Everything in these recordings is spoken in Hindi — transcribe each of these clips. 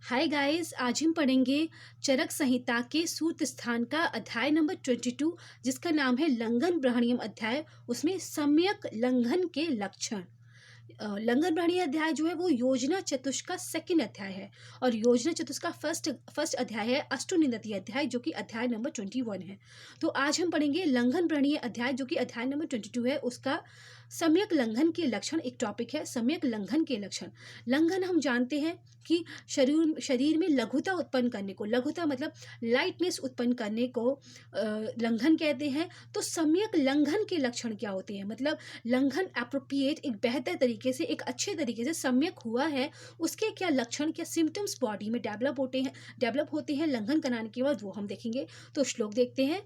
हाय गाइस, आज हम पढ़ेंगे चरक संहिता के सूत्र स्थान का अध्याय नंबर 22 जिसका नाम है लंघन ब्रहणीयम अध्याय। उसमें सम्यक लंघन के लक्षण। लंघन ब्रहणीय अध्याय जो है वो योजना चतुष्क का सेकंड अध्याय है और योजना चतुष्क का फर्स्ट अध्याय है अष्टोन्नति अध्याय जो कि अध्याय नंबर 21 है। तो आज हम पढ़ेंगे लंघन ब्रहणीय अध्याय जो कि अध्याय नंबर 22 है, उसका सम्यक लंघन के लक्षण। एक टॉपिक है सम्यक लंघन के लक्षण। लंघन हम जानते हैं कि शरीर में लघुता उत्पन्न करने को, लघुता मतलब लाइटनेस उत्पन्न करने को लंघन कहते हैं। तो सम्यक लंघन के लक्षण क्या होते हैं, मतलब लंघन एप्रोप्रिएट एक बेहतर तरीके से, एक अच्छे तरीके से सम्यक हुआ है, उसके क्या लक्षण, क्या सिम्टम्स बॉडी में डेवलप होते हैं लंघन कराने के बाद, वो हम देखेंगे। तो श्लोक देखते हैं।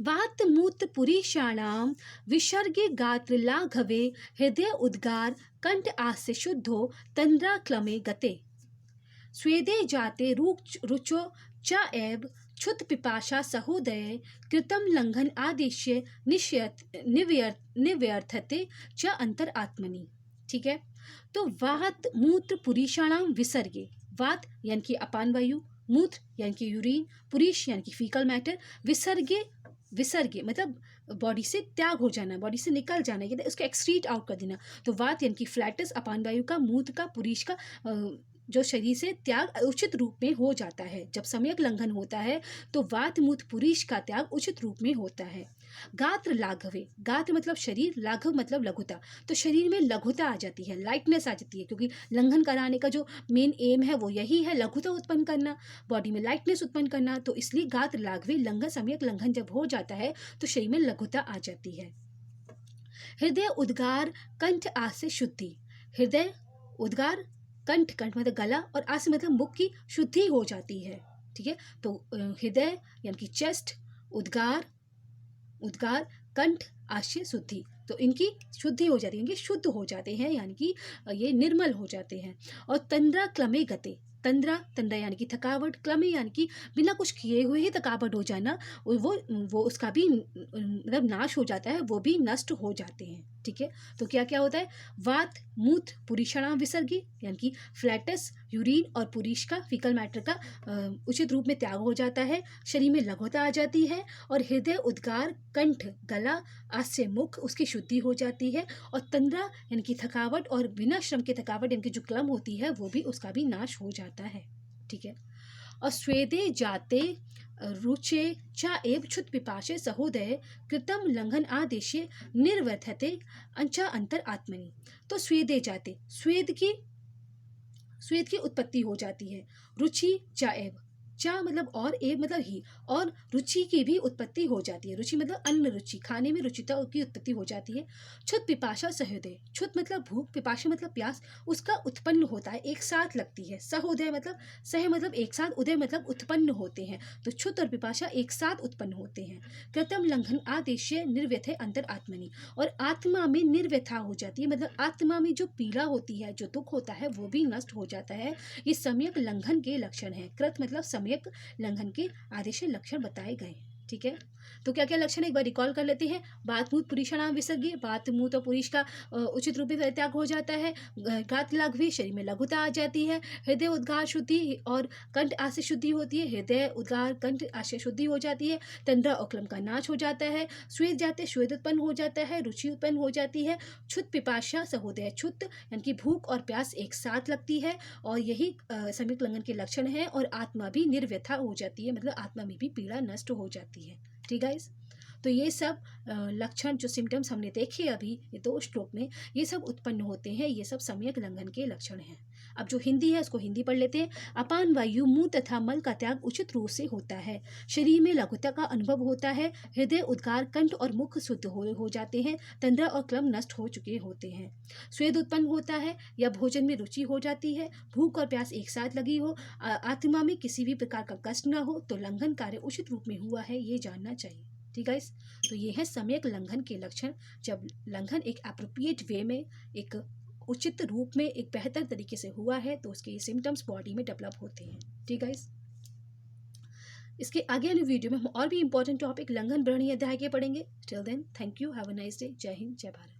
वात मूत्र पुरीषाणाम विसर्गे गात्र लाघवे हृदय उद्गार कंठ आस्य शुद्धो तंद्रा क्लमे गते स्वेदे जाते रुचो च एव क्षुत पिपाशा सहोदय कृतम लंघन आदेश्य निव्यर्थते च अंतर आत्मनि। ठीक है, तो वात मूत्र पुरीषाणाम विसर्गे, वात यानी कि अपान वायु, मूत्र यानी कि यूरिन, पुरीष यानी कि फीकल मैटर, विसर्गे मतलब बॉडी से त्याग हो जाना, बॉडी से निकल जाना, यानी उसको एक्सक्रीट आउट कर देना। तो वात यानी कि फ्लैटस अपान वायु का, मूत्र का, पुरीष का जो शरीर से त्याग उचित रूप में हो जाता है। जब सम्यक लंघन होता है तो वात मूत्र पुरीष का त्याग उचित रूप में होता है। गात्र लाघवे, गात्र मतलब शरीर, लाघव मतलब लघुता, तो शरीर में लघुता आ जाती है, लाइटनेस आ जाती है, क्योंकि लंघन कराने का जो मेन एम है वो यही है, लघुता उत्पन्न करना, बॉडी में लाइटनेस उत्पन्न करना। तो इसलिए गात्र लाघवे लंघन, सम्यक लंघन जब हो जाता है तो शरीर में लघुता आ जाती है। हृदय उद्गार कंठ आस्य शुद्धि, हृदय उद्गार, कंठ, कंठ मतलब गला, और आस्य मतलब मुख की शुद्धि हो जाती है। ठीक है, तो हृदय यानी कि चेस्ट, उद्गार कंठ आस्य शुद्धि, तो इनकी शुद्धि हो जाती है, इनके शुद्ध हो जाते हैं, यानी कि ये निर्मल हो जाते हैं। और तंद्रा क्लमे गते, तंद्रा यानी कि थकावट, क्लमे यानी कि बिना कुछ किए हुए ही थकावट हो जाना, वो उसका भी मतलब नाश हो जाता है, वो भी नष्ट हो जाते हैं। ठीक है, तो क्या क्या होता है, वात मूत्र पुरीषणाम विसर्गी यानी कि फ्लैटस, यूरिन और पुरीष का, फीकल मैटर का उचित रूप में त्याग हो जाता है, शरीर में लघुता आ जाती है, और हृदय उद्गार, कंठ, गला, आस्य, मुख, उसकी शुद्धि हो जाती है, और तंद्रा यानी कि थकावट और बिना श्रम के थकावट यानी कि जो क्लम होती है वो भी, उसका भी नाश हो जाता है। ठीक है, और स्वेदे जाते रुचे च एव क्षुत पिपाशे सहोदय कृतम लंघन आदेशे निर्वर्तते अंचा अंतर आत्मनि। तो स्वेदे जाते, स्वेद की उत्पत्ति हो जाती है। रुचि च एव, चा मतलब और, ए मतलब ही, और रुचि की भी उत्पत्ति हो जाती है। रुचि मतलब अन्न रुचि, खाने में रुचिता की उत्पत्ति हो जाती है। क्षुत पिपाशा सहोदय, क्षुत मतलब भूख, पिपाशा मतलब प्यास, उसका उत्पन्न होता है, एक साथ लगती है। सहोदय मतलब, सह मतलब एक साथ, उदय मतलब उत्पन्न होते हैं, तो क्षुत और पिपाशा एक साथ उत्पन्न होते हैं। कृतम लंघन आदेश्य निर्व्यथे अंतर आत्मनि, और आत्मा में निर्व्यथा हो जाती है, मतलब आत्मा में जो पीड़ा होती है, जो दुख होता है, वो भी नष्ट हो जाता है। ये सम्यक लंघन के लक्षण है। कृत मतलब सम्यक लंघन के आदेश लक्षण बताए गए। ठीक है, तो क्या क्या लक्षण एक बार रिकॉल कर लेते हैं। बात मूत्र पुरीषणाम विसर्गी, बात मूत्र और पुरीष का उचित रूप में त्याग हो जाता है। गात्र लाघवे, शरीर में लघुता आ जाती है। हृदय उद्गार शुद्धि और कंठ आस्य शुद्धि होती है, हृदय उद्गार कंठ आस्य शुद्धि हो जाती है। तंद्रा और क्लम का नाश हो जाता है। श्वेत जाते, श्वेत उत्पन्न हो जाता है, रुचि उत्पन्न हो जाती है। क्षुत पिपाशा सहोदय, क्षुत यानी कि भूख और प्यास एक साथ लगती है, और यही सम्यक लंघन के लक्षण है। और आत्मा भी निर्व्यथा हो जाती है, मतलब आत्मा में भी पीड़ा नष्ट हो जाती है। ठीक है, तो ये सब लक्षण, जो सिम्टम्स हमने देखे अभी ये 2 श्लोक में, ये सब उत्पन्न होते हैं, ये सब सम्यक लंघन के लक्षण हैं। अब जो हिंदी है उसको हिंदी पढ़ लेते हैं। अपान वायु, मुंह तथा मल का त्याग उचित रूप से होता है, शरीर में लघुता का अनुभव होता है, हृदय उद्गार, कंठ और मुख शुद्ध हो जाते हैं, तंद्रा और क्लम नष्ट हो चुके होते हैं, स्वेद उत्पन्न होता है या भोजन में रुचि हो जाती है, भूख और प्यास एक साथ लगी हो, आत्मा में किसी भी प्रकार का कष्ट न हो, तो लंघन कार्य उचित रूप में हुआ है, ये जानना चाहिए। ठीक है, तो ये है सम्यक लंघन के लक्षण। जब लंघन एक एप्रोप्रिएट वे में, एक उचित रूप में, एक बेहतर तरीके से हुआ है, तो उसके ये सिम्टम्स बॉडी में डेवलप होते हैं। ठीक है, इसके आगे वाली वीडियो में हम और भी इंपॉर्टेंट टॉपिक लंघन ब्रहणीय अध्याय के पढ़ेंगे। Till then, thank you, have a nice day. जय हिंद, जय भारत।